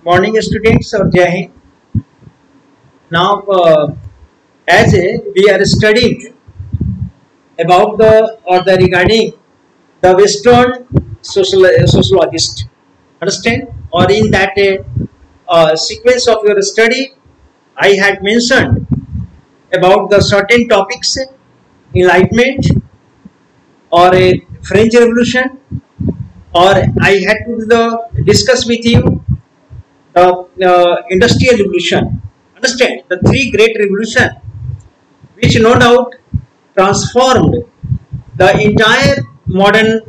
Morning students or Jai Hind. Now as we are studying about the regarding the Western sociologist, understand, or in that sequence of your study I had mentioned about the certain topics, enlightenment or a French Revolution, or I had to discuss with you industrial revolution. Understand the three great revolution which no doubt transformed the entire modern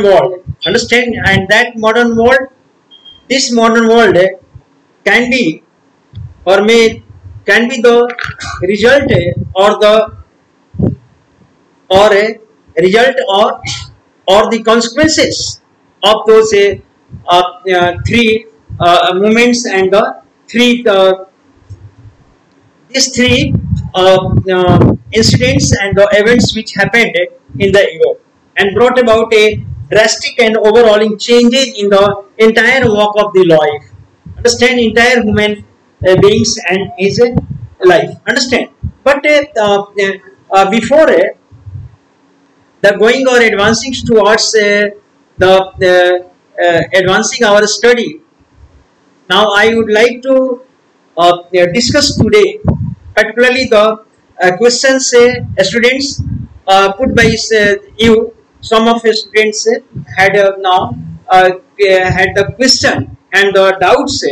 world. Understand, and that modern world, this modern world can be or can be the result or the or a result or the consequences of those three movements and the three these three incidents and the events which happened in the Europe and brought about a drastic and overhauling changes in the entire walk of the life. Understand, entire human beings and his life. Understand, but before the going or advancing towards advancing our study, now I would like to discuss today particularly the questions students put by you. Some of the students had now had the question and the doubts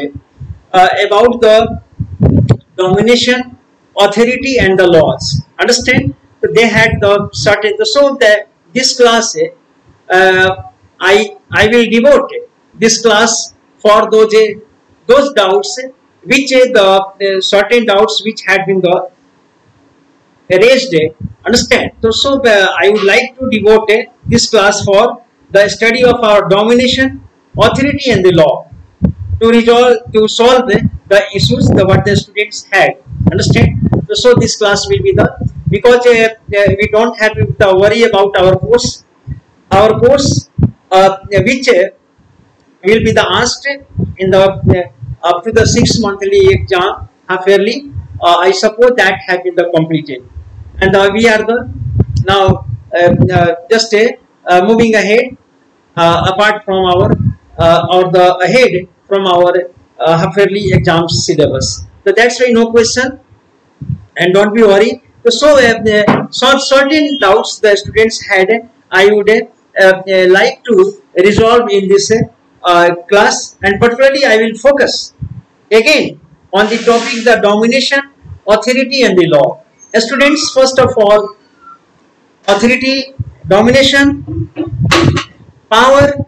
about the domination, authority and the laws. Understand, so they had the certain, so that this class I will devote this class for those doubts which the certain doubts which had been raised. Understand, so I would like to devote this class for the study of our domination, authority and the law to solve the issues what the students had. Understand, so this class will be because we don't have to worry about our course which will be asked in the up to the 6 monthly exam fairly. I suppose that have been completed, and we are now just moving ahead apart from our or the ahead from our fairly exam syllabus. So that's why no question and don't be worried. So certain doubts the students had, I would like to resolve in this class, and particularly I will focus again on the topic the domination, authority and the law. Students, first of all, authority, domination, power,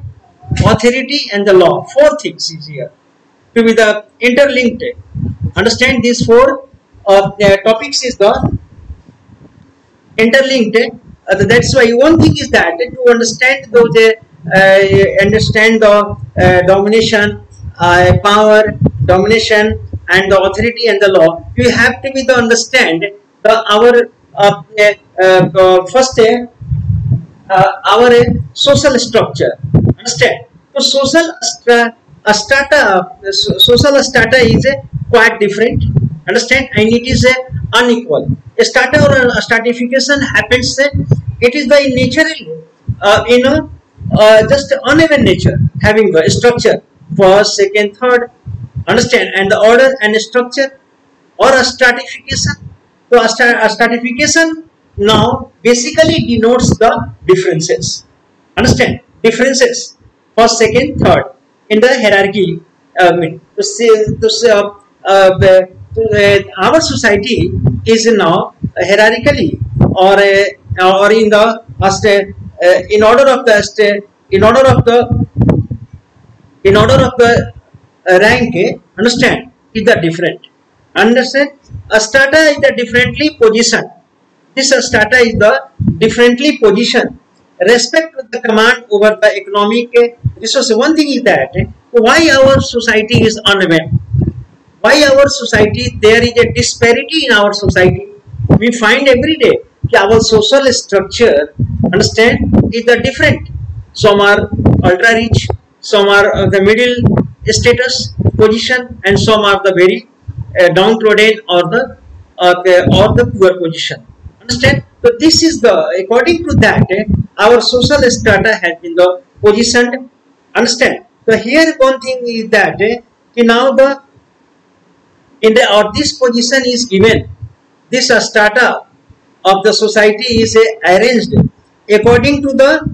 authority and the law. Four things is here to be the interlinked. Understand, these four topics is the interlinked. That's why one thing is that to understand those understand the domination, power, domination and the authority and the law, you have to be the understand our first our social structure. Understand, so social strata is quite different. Understand, and it is unequal. A strata or a stratification happens, it is by natural just uneven nature, having a structure first, second, third. Understand, and the order and structure or a stratification. So a stratification now basically denotes the differences. Understand, differences first, second, third in the hierarchy. Our society is now hierarchically or in the in order of the rank. Understand, is the different. Understand, a strata is the differently position. This strata is the differently position respect to the command over the economic resources. One thing is that why our society is uneven. Why our society, there is a disparity in our society. We find every day that our social structure, understand, is the different. Some are ultra rich, some are the middle, status, position, and some are the very downtrodden or the poor position. Understand? So this is the, according to that, our social strata has been the positioned. Understand? So here one thing is that now the in the or this position is given. This strata of the society is arranged according to the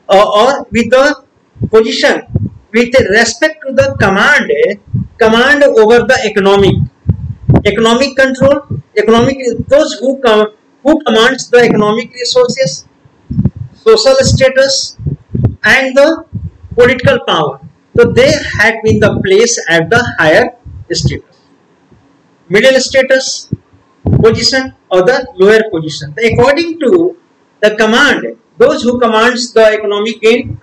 or with the position with respect to the command over the economic control, those who commands the economic resources, social status, and the political power. So they had been the place at the higher status, middle status position, or the lower position. According to the command, those who commands the economic gain,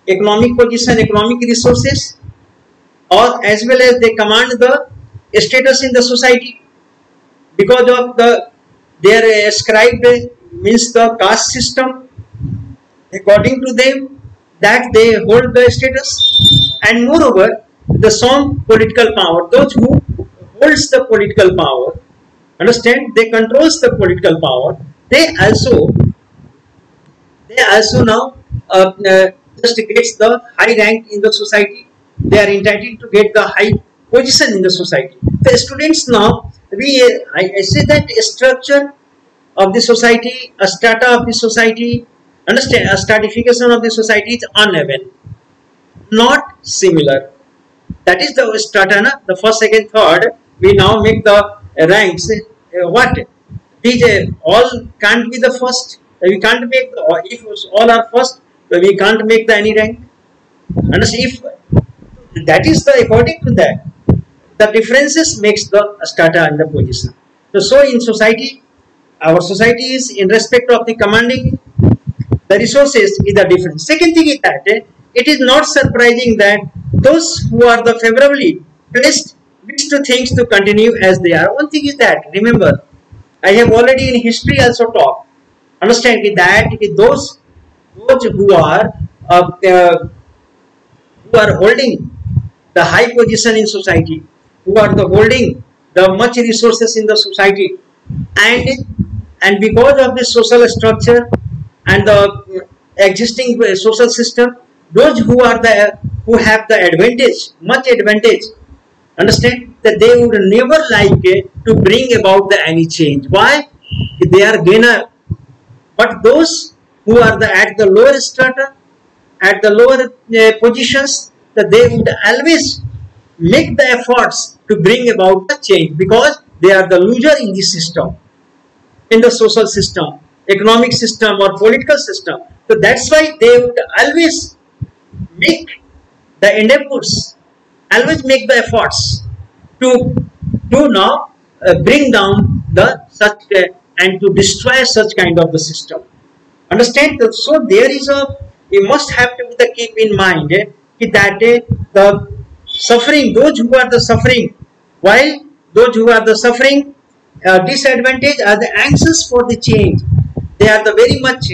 economic position, economic resources, or as well as they command the status in the society because of their ascribed means the caste system. According to them, that they hold the status, and moreover the some political power, those who holds the political power, understand, they controls the political power, they also now just gets the high rank in the society, they are entitled to get the high position in the society. The students now, I say that a structure of the society, a strata of the society, understand, a stratification of the society is uneven, not similar. That is the strata, the first, second, third. We now make the ranks. What? These all can't be the first. We can't make the, if all are first, we can't make the any rank. Understand? If that is the, according to that, the differences makes the strata and the position. So in society, our society is in respect of the commanding the resources is the difference. Second thing is that it is not surprising that those who are the favorably placed wish to things to continue as they are. One thing is that, remember, I have already in history also talked. Understand that those who are holding the high position in society, who are holding the much resources in the society, and because of the social structure and the existing social system, those who have the advantage, much advantage, understand that they would never like to bring about any change. Why? They are gainer. But those who are at the lower strata, at the lower positions, that they would always make the efforts to bring about the change because they are the loser in the system, in the social system, economic system, or political system. So that's why they would always make the endeavors, always make the efforts to now bring down the such and to destroy such kind of the system. Understand? So there is we must have to keep in mind that the suffering, those who are the suffering, while those who are the suffering disadvantage are the anxious for the change. They are the very much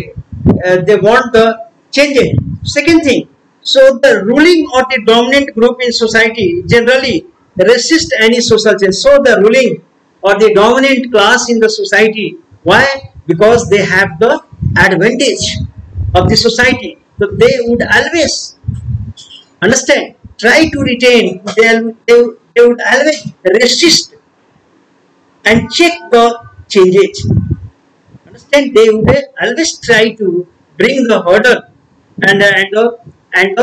they want the change. Second thing, so the ruling or the dominant group in society generally resist any social change. So the ruling or the dominant class in the society, why? Because they have the advantage of the society. So they would always, understand, try to retain, they would always resist and check the changes. Understand? They would always try to bring the hurdle and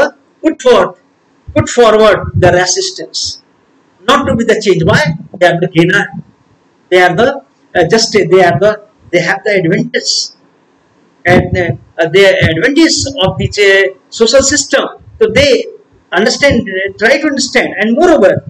put forward the resistance, not to be the change. Why? They are the gainer. They are the they have the advantage, and the advantage of the social system. So they understand, try to understand, and moreover,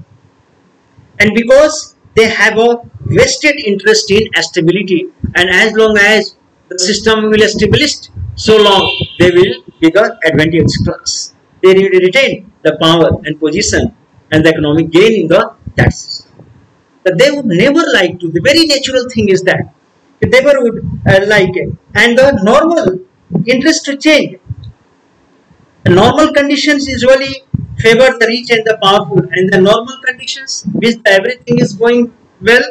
and because they have a vested interest in stability, and as long as the system will establish, so long they will be the advantage class. They will retain the power and position and the economic gain in that system. That they would never like to. The very natural thing is that they never would like it, and the normal interest to change. Normal conditions usually favor the rich and the powerful, and the normal conditions which everything is going well,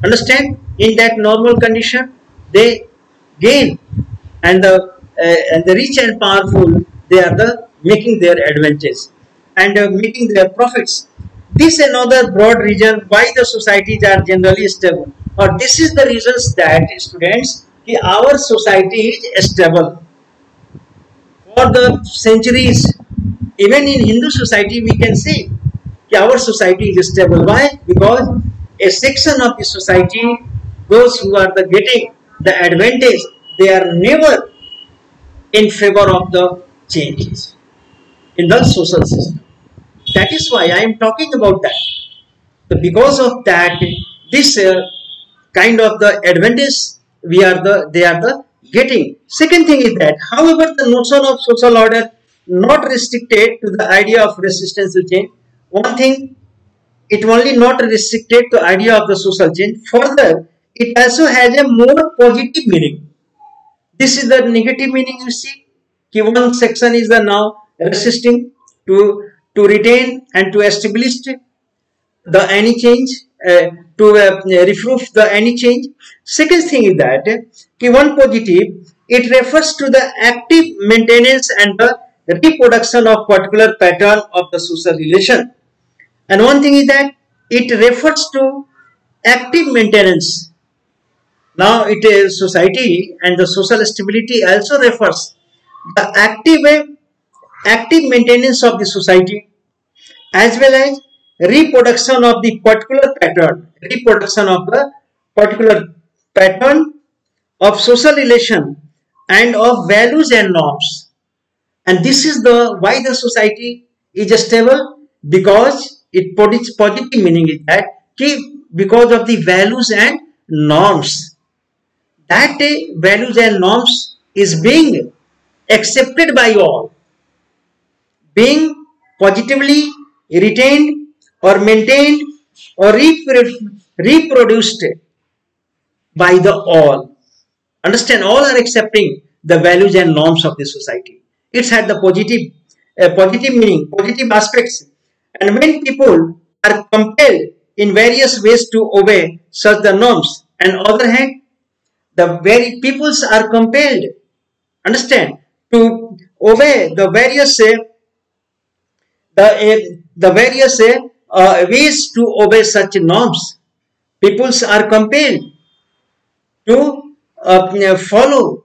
understand, in that normal condition they gain, and the rich and powerful, they are the making their advantage and making their profits. This is another broad reason why the societies are generally stable, or this is the reasons that students our society is stable for the centuries. Even in Hindu society we can say our society is stable. Why? Because a section of the society, those who are the getting the advantage, they are never in favor of the changes in the social system. That is why I am talking about that. So because of that, this kind of the advantage they are the getting. Second thing is that, however, the notion of social order not restricted to the idea of resistance to change. One thing, it only not restricted to idea of the social change. Further, it also has a more positive meaning. This is the negative meaning you see. One section is the now resisting to retain and to establish the any change, to reproof the any change. Second thing is that one positive, it refers to the active maintenance and the reproduction of particular pattern of the social relation. And one thing is that it refers to active maintenance. Now it is society, and the social stability also refers the active maintenance of the society, as well as reproduction of the particular pattern, reproduction of the particular pattern of social relation and of values and norms. And this is the why the society is stable, because it produces positive meaning is that because of the values and norms, that values and norms is being accepted by all, being positively retained or maintained or reproduced by the all. Understand, all are accepting the values and norms of the society. It's had the positive meaning, positive aspects. And when people are compelled in various ways to obey such the norms, and on the other hand, the very peoples are compelled, understand, to obey the various ways to obey such norms. Peoples are compelled to follow,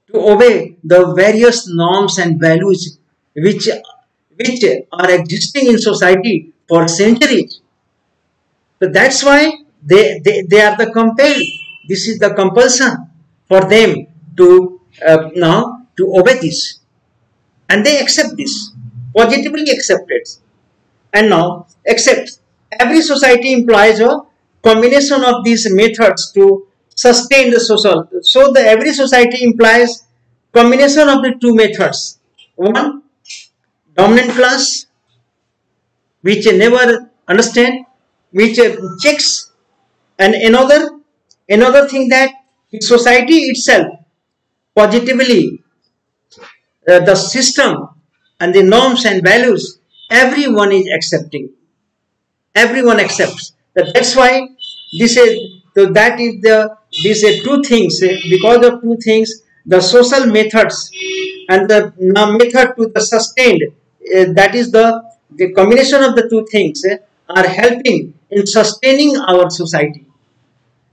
to obey the various norms and values which are existing in society for centuries. So that's why they are the compelled. This is the compulsion for them to now to obey this, and they accept this, positively accept it. And now accept every society implies a combination of these methods to sustain the social. So the every society implies combination of the two methods. One, dominant class, which never understand, which checks, and another thing that society itself positively the system and the norms and values, everyone is accepting, everyone accepts. That's why this is, so that is the, these two things, because of two things, the social methods and the method to the sustained, that is the combination of the two things are helping in sustaining our society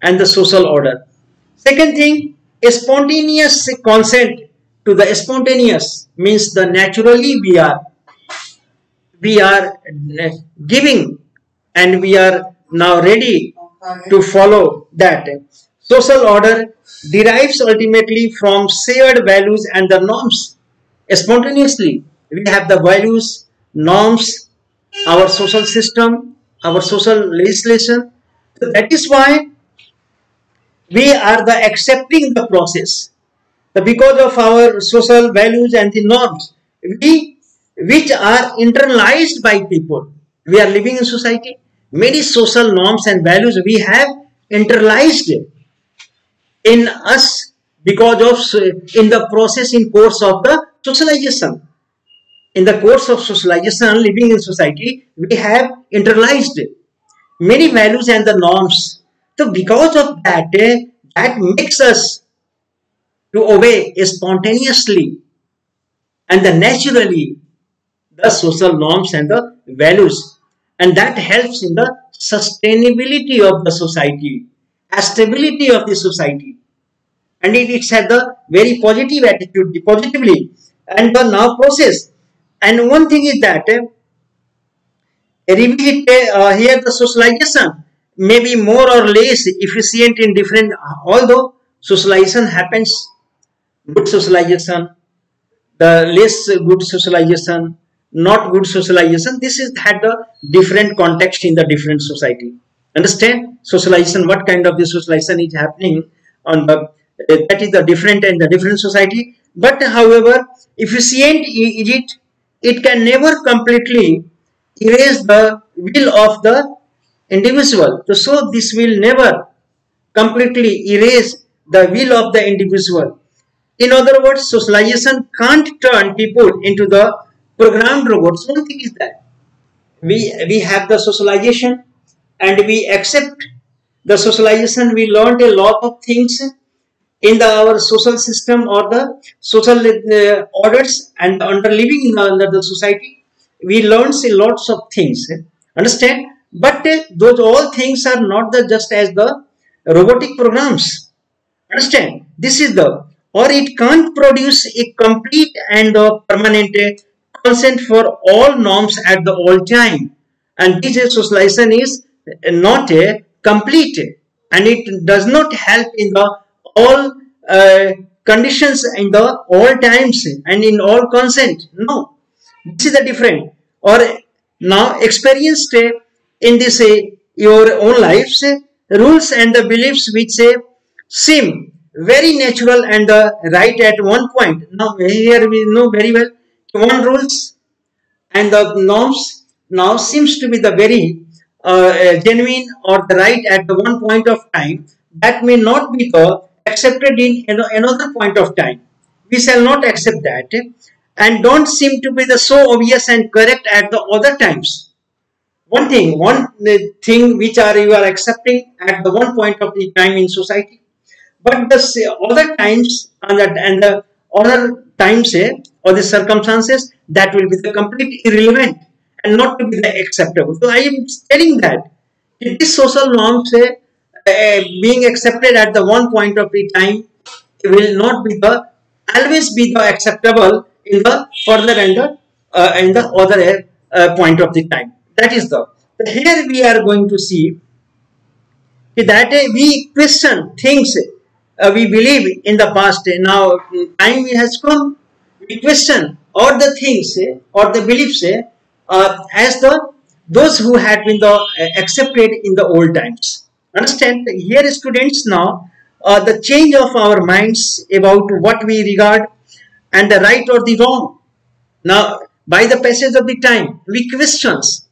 and the social order. Second thing, a spontaneous consent to the spontaneous means the naturally we are giving, and we are now ready to follow that. Social order derives ultimately from shared values and the norms. Spontaneously, we have the values, norms, our social system, our social legislation. So that is why we are the accepting the process. So because of our social values and the norms, which are internalized by people. We are living in society. Many social norms and values we have internalized in us because of in the process, in course of the socialization. in the course of socialization, living in society, we have internalized many values and the norms. So because of that, that makes us to obey spontaneously and the naturally the social norms and the values, and that helps in the sustainability of the society, stability of the society, and it had the very positive attitude positively and the now process. And one thing is that revisit here the socialization may be more or less efficient in different, although socialization happens, good socialization, the less good socialization, not good socialization, this is had the different context in the different society. Understand socialization, what kind of the socialization is happening on the that is the different and the different society. But however efficient is it, it can never completely erase the will of the individual. So this will never completely erase the will of the individual. In other words, socialization can't turn people into the programmed robots. One thing is that we have the socialization and we accept the socialization. We learned a lot of things in our social system or the social orders, and under living in under the society, we learn lots of things. Understand? But those all things are not the just as the robotic programs. Understand? This is the, or it can't produce a complete and permanent consent for all norms at the all time. And this socialization is not a complete, and it does not help in the all conditions in the all times and in all consent. No, this is the different. Or now experienced in this your own lives rules and the beliefs which seem very natural and right at one point. Now here we know very well one rules and the norms now seems to be the very genuine or the right at the one point of time, that may not be the accepted in another point of time. We shall not accept that, and don't seem to be the so obvious and correct at the other times. One thing which you are accepting at the one point of the time in society, but the other times and the other times or the circumstances, that will be the complete irrelevant and not to be the acceptable. So I am telling that this social norms being accepted at the one point of the time will not be the always be the acceptable in the further and in the other point of the time. That is the, here we are going to see that we question things we believe in the past. Now time has come, we question all the things or the beliefs as the those who had been the accepted in the old times. Understand? Here students, now the change of our minds about what we regard and the right or the wrong. Now by the passage of the time, we questions,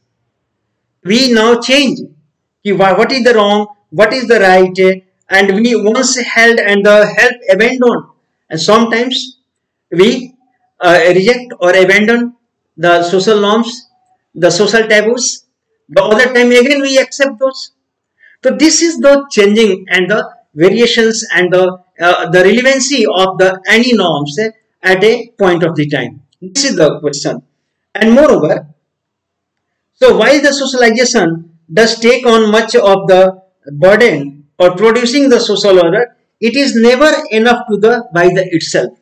we now change what is the wrong, what is the right, and we once held and help abandon, and sometimes we reject or abandon the social norms, the social taboos. The other time again we accept those. So this is the changing and the variations and the relevancy of the any norms at a point of the time. This is the question. And moreover, so while the socialization does take on much of the burden or producing the social order, it is never enough to the by the itself.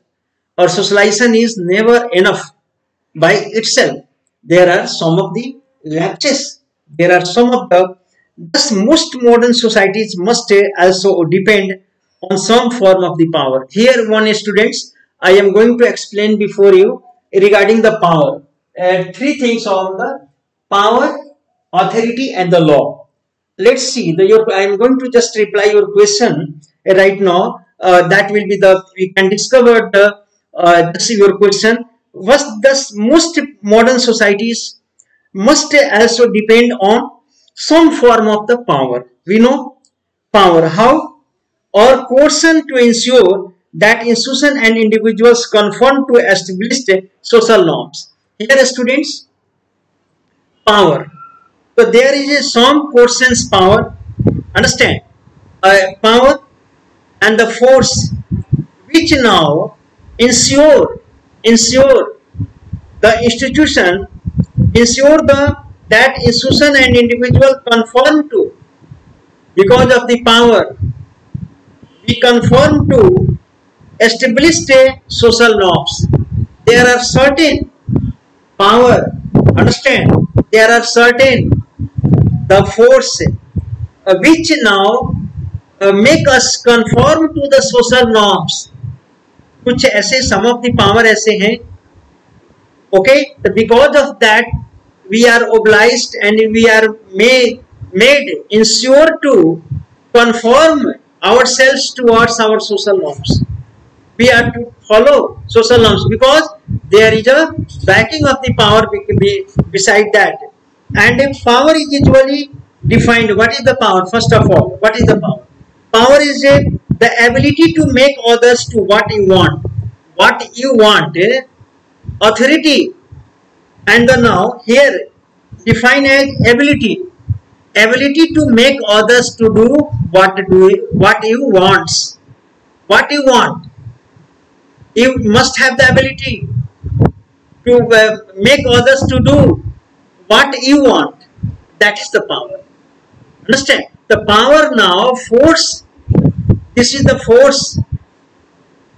Or socialization is never enough by itself. There are some of the lapses. There are some of the, thus most modern societies must also depend on some form of the power. Here one students, I am going to explain before you regarding the power. Three things on the power, authority and the law. Let's see, I am going to just reply your question right now. That will be the, we can discover the your question. Was thus most modern societies must also depend on some form of the power. We know power, how? Or coercion to ensure that institution and individuals conform to established social norms. Here students, power. So there is a some portions power, understand, power and the force which now ensure the institution, ensure that institution and individual conform to, because of the power we conform to established social norms. There are certain power, understand, there are certain the force which now make us conform to the social norms. कुछ ऐसे some of the power ऐसे हैं, okay, because of that we are obliged and we are made ensure to conform ourselves towards our social norms. We are to follow social norms because there is a backing of the power beside that. And if power is usually defined, what is the power? First of all, what is the power? Power is the ability to make others to what you want. What you want, authority, and now here define as ability. Ability to make others to do what you want. What you want. You must have the ability to make others to do what you want. That is the power. Understand? The power now, force, this is the force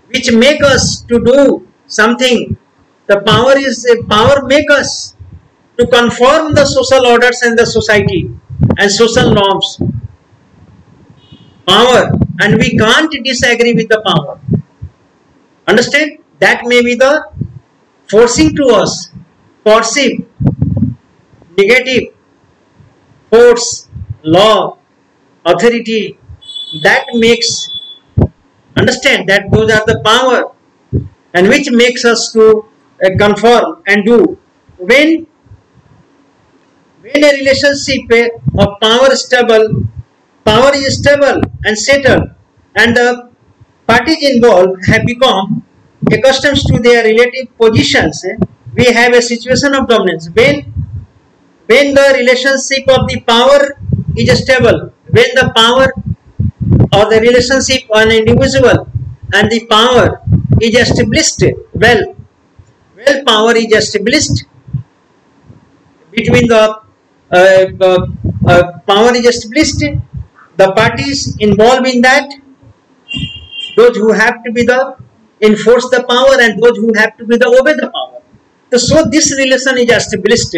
which make us to do something. The power is a power make us to conform the social orders and the society and social norms. Power, and we can't disagree with the power. Understand? That may be the forcing to us, coercive, negative, force, law, authority, that makes, understand that those are the power and which makes us to conform and do. When a relationship of power is stable and settled, and the parties involved have become accustomed to their relative positions, we have a situation of dominance. When the relationship of the power is stable, when the power or the relationship on individual and the power is established, well power is established between the power is established, the parties involved in that, those who have to be the enforce the power and those who have to be the obey the power. So this relation is established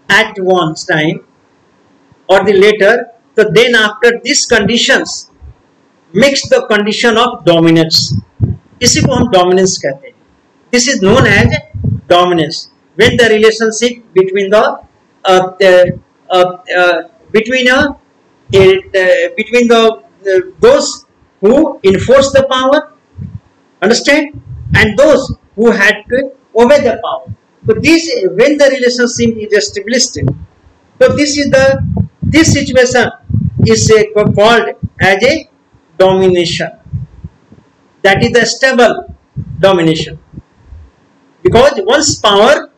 at one time or the later. So then after these conditions mix the condition of dominance. इसी को हम dominance कहते हैं. This is known as dominance. When the relationship between those who enforce the power, understand, and those who had to obey the power. So this, when the relationship is established, so this situation is called as a domination. That is the stable domination. Because once power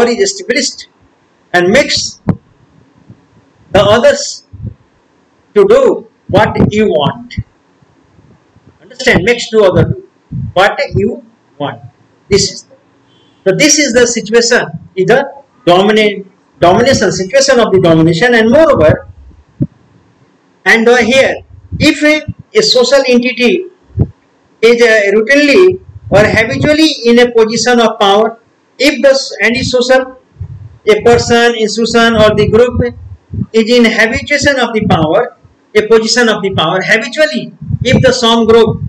is established and makes the others to do what you want. Understand? Makes to other do what you want. This is the situation, is the domination situation of the domination. And moreover, and here, if a social entity is routinely or habitually in a position of power, if any social, a person, institution or the group is in habituation of the power, a position of the power, habitually, if the some group,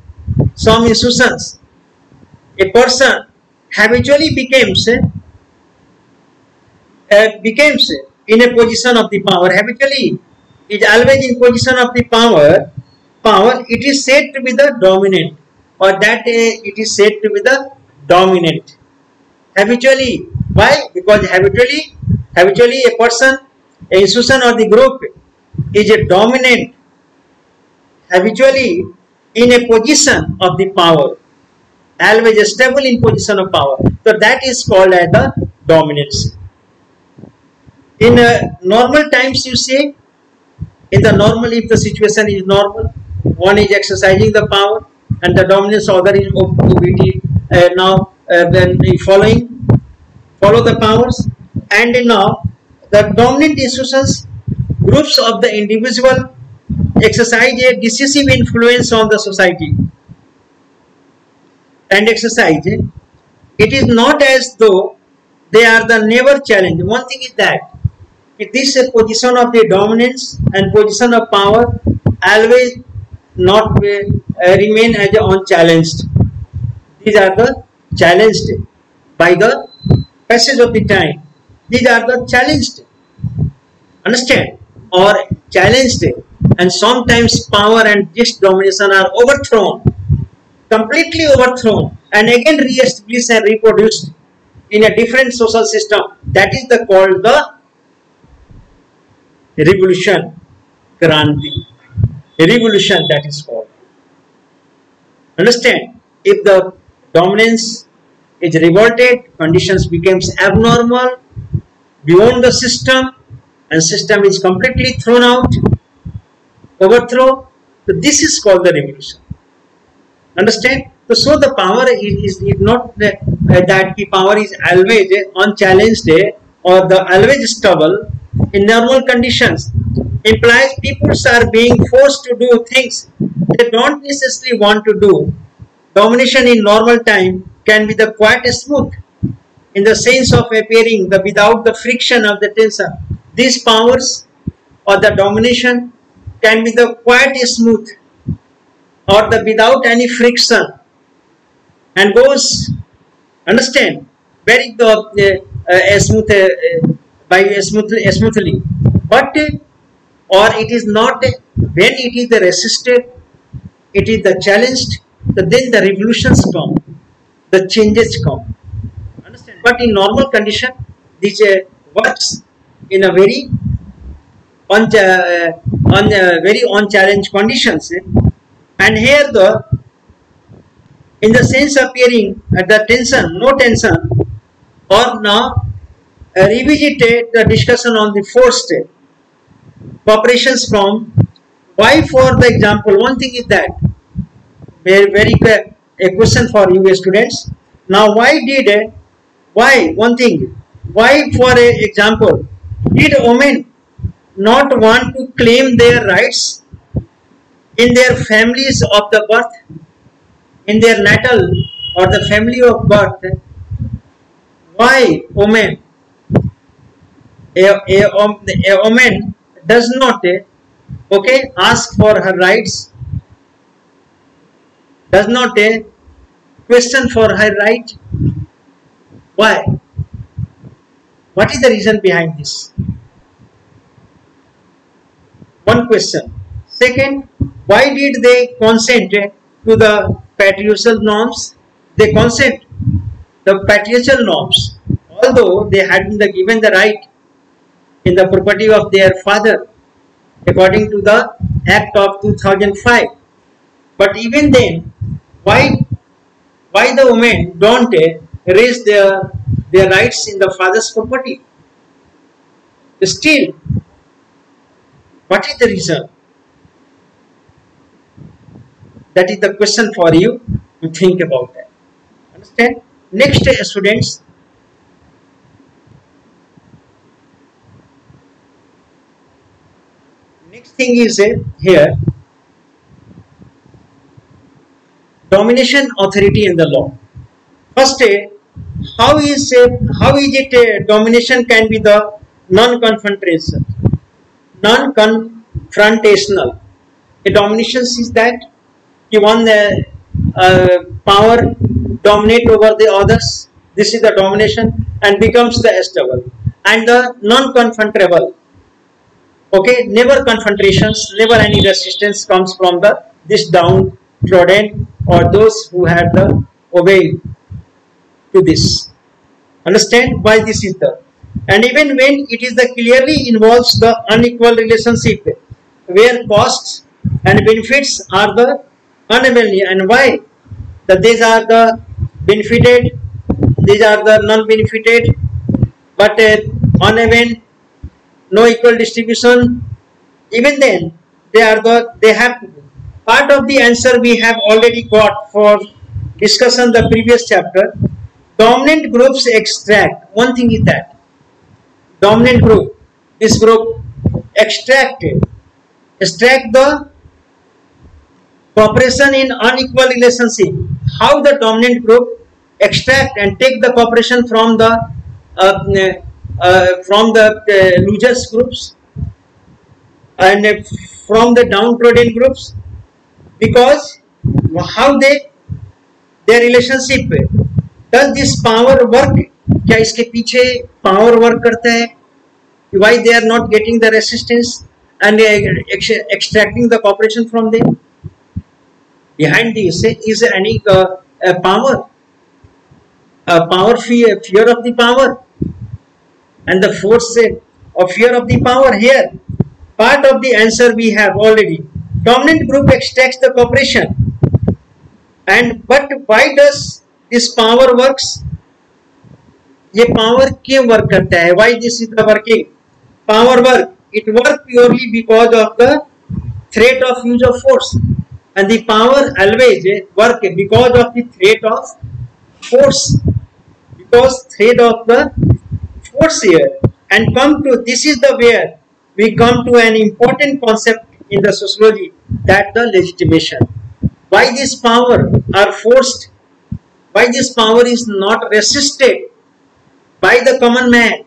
some institutions, a person habitually becomes in a position of the power, habitually is always in position of the power, it is said to be the dominant, or that it is said to be the dominant. Habitually, why? Because habitually a person, a institution or the group is a dominant, habitually in a position of the power, always stable in position of power. So that is called as the dominance. In normal times, you say, in the normal, if the situation is normal, one is exercising the power and the dominance, other is obedient. Then follow the powers, and now the dominant institutions, groups of the individual exercise a decisive influence on the society and exercise. It is not as though they are the never challenged. One thing is that this position of the dominance and position of power always not remain as unchallenged. These are the challenged by the passage of the time. These are the challenged, understand, or challenged, and sometimes power and this domination are overthrown, completely overthrown, and again re-established and reproduced in a different social system. That is called the revolution, Kranti. Revolution, that is called. Understand? If the dominance is revolted, conditions becomes abnormal, beyond the system, and system is completely thrown out, overthrow. So this is called the revolution. Understand? So the power is not that the power is always unchallenged or the always stable in normal conditions. Implies people are being forced to do things they don't necessarily want to do. Domination in normal time can be the quite smooth, in the sense of appearing without the friction of the tension. These powers or the domination can be the quite smooth or without any friction, and goes, understand, very smoothly. But or it is not, when it is the resisted, it is the challenged, then the revolutions come, the changes come. Understand? But in normal condition, this works in a very very unchallenged conditions. And here in the sense appearing at the tension, no tension, or now revisit the discussion on the forced cooperations from. Why, for the example, one thing is that very a question for you students. Now, why one thing, why, for example, did women not want to claim their rights in their families of the birth, in their natal or the family of birth? Why woman, a woman does not ask for her rights, does not question for her right? Why? What is the reason behind this? One question. Second, why did they consent to the patriarchal norms? They consent the patriarchal norms, although they had been given the right in the property of their father according to the Act of 2005. But even then, why the women don't raise their rights in the father's property? Still, what is the reason? That is the question for you to think about that. Understand? Next, students, next thing is here, domination, authority, and the law. First, how is it domination can be the non-confrontational? Non-confrontational. A domination is that you want the power dominate over the others. This is the domination and becomes the stable. And the non-confrontable. Okay, never confrontations, never any resistance comes from this downtrodden or those who had the obeyed to this. Understand why this is the. And even when it is clearly involves the unequal relationship where costs and benefits are the unavailable, and why that these are benefited, these are the non-benefited, but on event no equal distribution, even then they have to be. Part of the answer we have already got for discussion the previous chapter. Dominant groups extract. One thing is that dominant group, this group extract the cooperation in unequal relationship. How the dominant group extract and take the cooperation from the losers groups and from the downtrodden groups, because how their relationship, does this power work, क्या इसके पीछे power work करता है, why they are not getting the resistance and extracting the cooperation from them. Behind this is any power, fear of the power, and the force of fear of the power here. Part of the answer we have already. Dominant group extracts the cooperation, but why does this power works? ये power क्यों work करता है? Why this is the working? Power work. It work purely because of the threat of use of force, and the power always work because of the threat of force. Because threat of the force here, and come to this is the where we come to an important concept in the sociology, that the legitimation. Why this power are forced? Why this power is not resisted by the common man,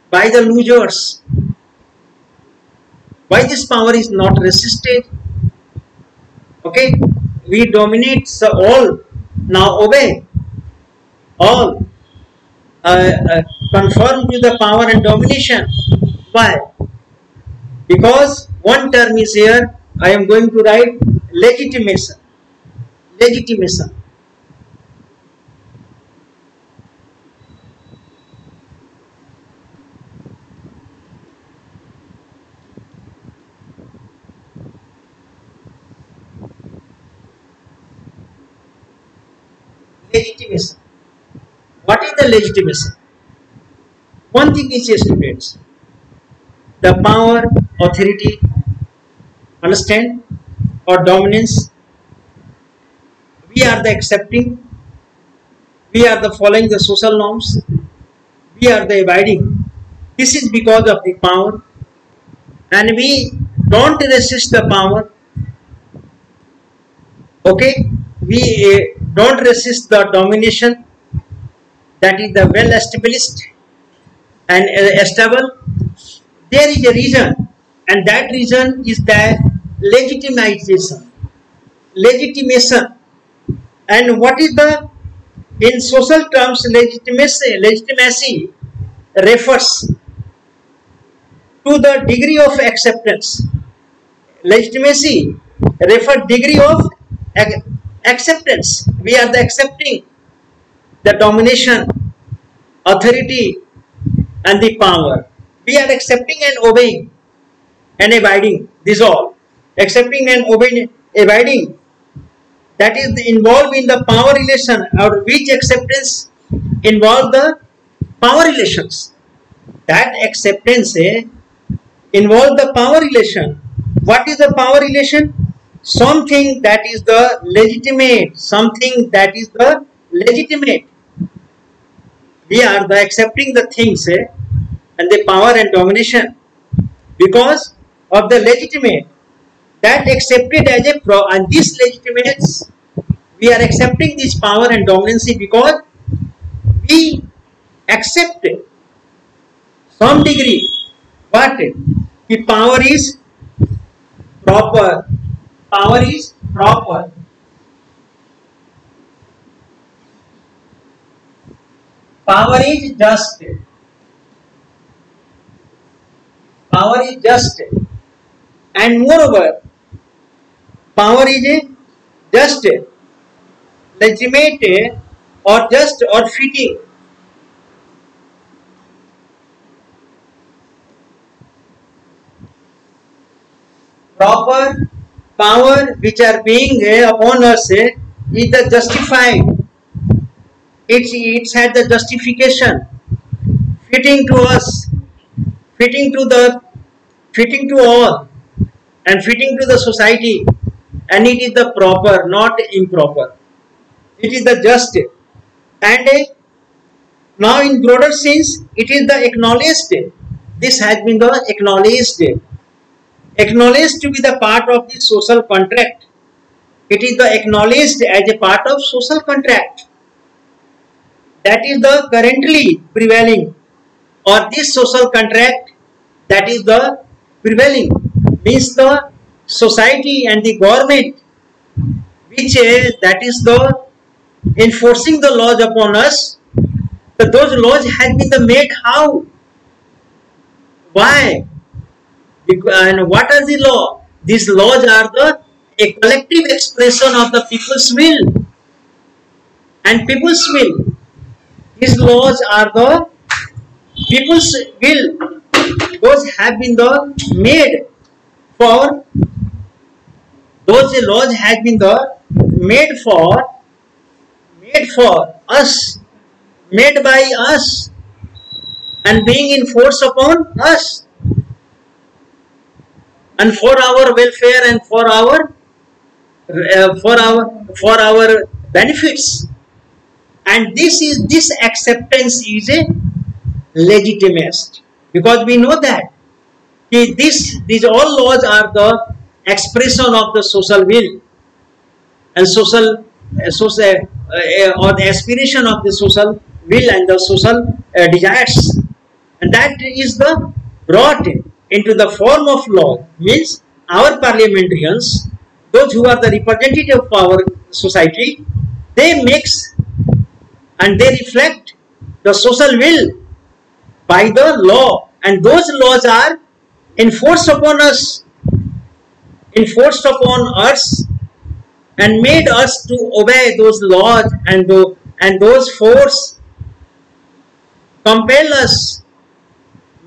by the losers? Why this power is not resisted? Okay, we dominate, so all now obey, all conform to the power and domination. Why? Because one term is here, I am going to write legitimation. Legitimation. Legitimation. What is the legitimation? One thing is, students, the power, authority, understand, or dominance, we are the accepting, we are the following the social norms, we are the abiding. This is because of the power, and we don't resist the power. Okay, we don't resist the domination, that is the well established and stable. There is a reason, and that reason is that legitimization, legitimation. And what is the, in social terms, legitimacy? Legitimacy refers to the degree of acceptance. Legitimacy refers degree of acceptance. We are the accepting the domination, authority, and the power. We are accepting and obeying and abiding. This all. Accepting and obeying, abiding. That is involved in the power relation, or which acceptance involve the power relations. That acceptance involve the power relation. What is the power relation? Something that is the legitimate. Something that is the legitimate. We are the accepting the things and the power and domination because of the legitimate, that accepted as a pro, and this legitimates, we are accepting this power and dominance because we accept some degree what the power is proper, power is proper, power is just, power is just, and moreover power is just, legitimate, or just, or fitting. Proper power which are being upon us is the justified, It had the justification, fitting to us, fitting to the, fitting to all, and fitting to the society, and it is the proper, not improper. It is the just, and now in broader sense, it is the acknowledged. This has been the acknowledged to be the part of the social contract. It is the acknowledged as a part of social contract. That is the currently prevailing, or this social contract that is the prevailing, means the society and the government which that is the enforcing the laws upon us. Those laws have been made how? Why? And what are the law? These laws are a collective expression of the people's will. And people's will. These laws are the people's will. Those have been made for, those laws have been made for us, made by us, and being enforced upon us, and for our welfare and for our benefits. And this acceptance is a legitimate, because we know that these all laws are the expression of the social will and social or the aspiration of the social will and the social desires, and that is the brought into the form of law. Means our parliamentarians, those who are the representative of our society, they mix and they reflect the social will by the law, and those laws are enforced upon us, and made us to obey those laws, and those force compel us,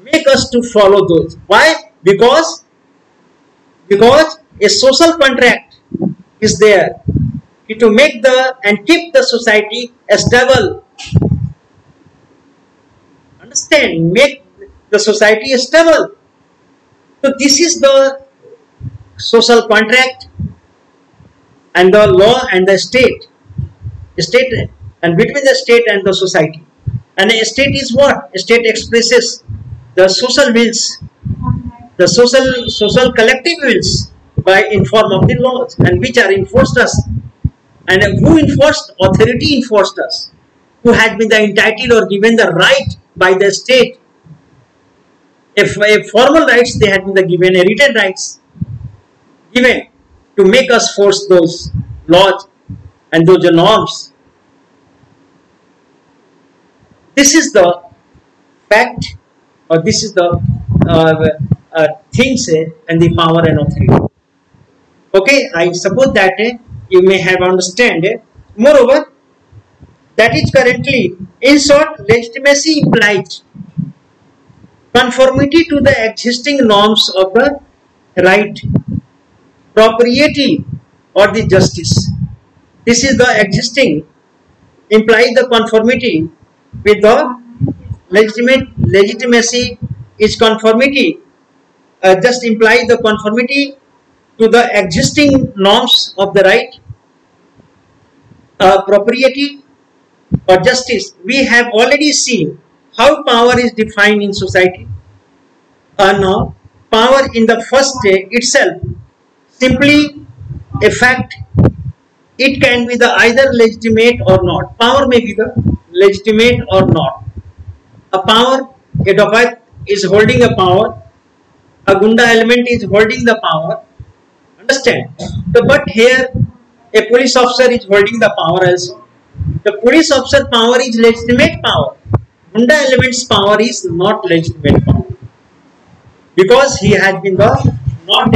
make us to follow those. Why? Because a social contract is there to make and keep the society stable. Understand? Make the society stable. So this is the social contract, and the law and the state, and between the state and the society. And a state is what? A state expresses the social wills, the social collective wills in form of the laws, and which are enforced us. And who enforced? Authority enforced us, who has been entitled or given the right by the state. If formal rights, they had been given a written rights given to make us force those laws and those norms. This is the fact, or this is the things and the power and authority. Okay, I suppose that you may have understand. Moreover, that is currently, in short, legitimacy implies conformity to the existing norms of the right, propriety, or the justice. This is the existing, implies the conformity with the legitimacy is conformity, just implies the conformity to the existing norms of the right, propriety, or justice. We have already seen how power is defined in society. Now, power in the first itself, simply a fact. It can be either legitimate or not. Power may be the legitimate or not. A power, a dacoit is holding a power, a gunda element is holding the power. Understand? But here, a police officer is holding the power also. The police officer power is legitimate power. Gunda element's power is not legitimate power, because he has been not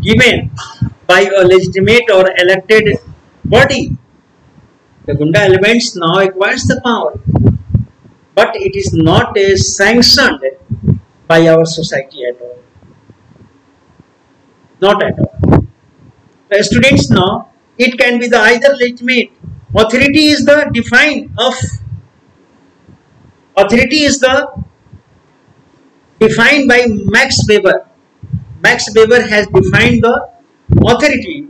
given by a legitimate or elected body. The Gunda elements now acquires the power, but it is not sanctioned by our society at all. Not at all. The students now, it can be either legitimate authority is the defined by Max Weber. Max Weber has defined the authority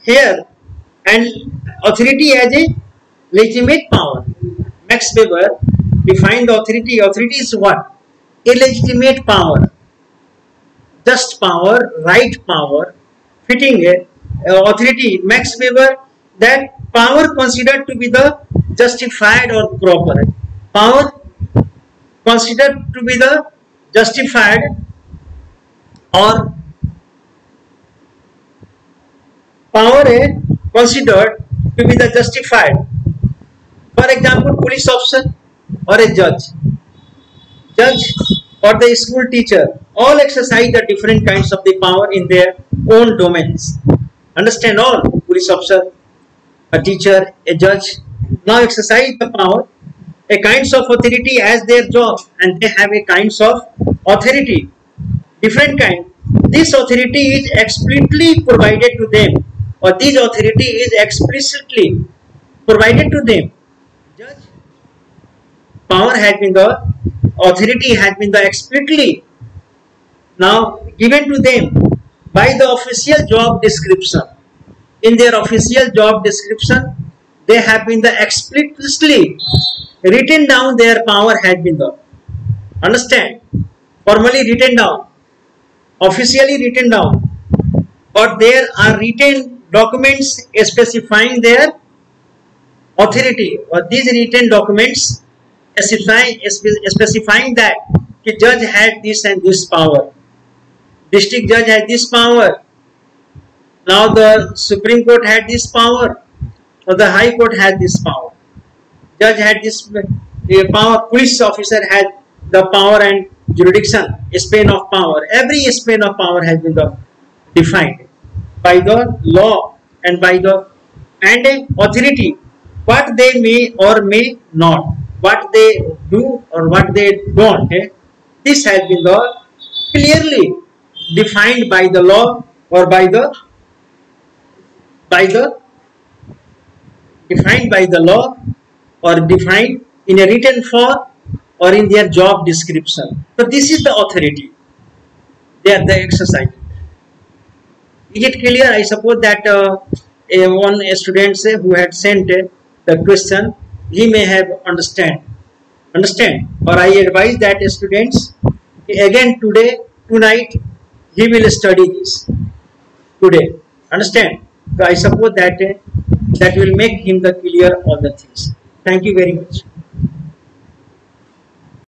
here, and authority as a legitimate power. Max Weber defined authority. Authority is what? A legitimate power, just power, right power, fitting authority. Max Weber, that power considered to be the justified or proper. Power considered to be the justified or power considered to be the justified. For example, police officer or a judge or the school teacher, all exercise the different kinds of the power in their own domains. Understand? All police officer, a teacher, a judge now exercise the power, a kinds of authority as their job, and they have a kinds of authority, different kind. This authority is explicitly provided to them, or this authority is explicitly provided to them. Judge power has been the authority has been the explicitly now given to them by the official job description. In their official job description, they have been the explicitly written down. Their power has been the, understand, formally written down, officially written down, or there are written documents specifying their authority, or these written documents specifying that the judge had this and this power, district judge had this power, now the Supreme Court had this power, or the High Court had this power, judge had this power, police officer had the power and jurisdiction, span of power. Every span of power has been defined by the law and by the authority, what they may or may not, what they do or what they don't. This has been clearly defined by the law or defined in a written form or in their job description. So this is the authority they are exercising. Is it clear? I suppose that one student who had sent the question, he may have understand, or I advise that students again tonight he will study this today. Understand? So I suppose that that will make him the clear all the things. Thank you very much.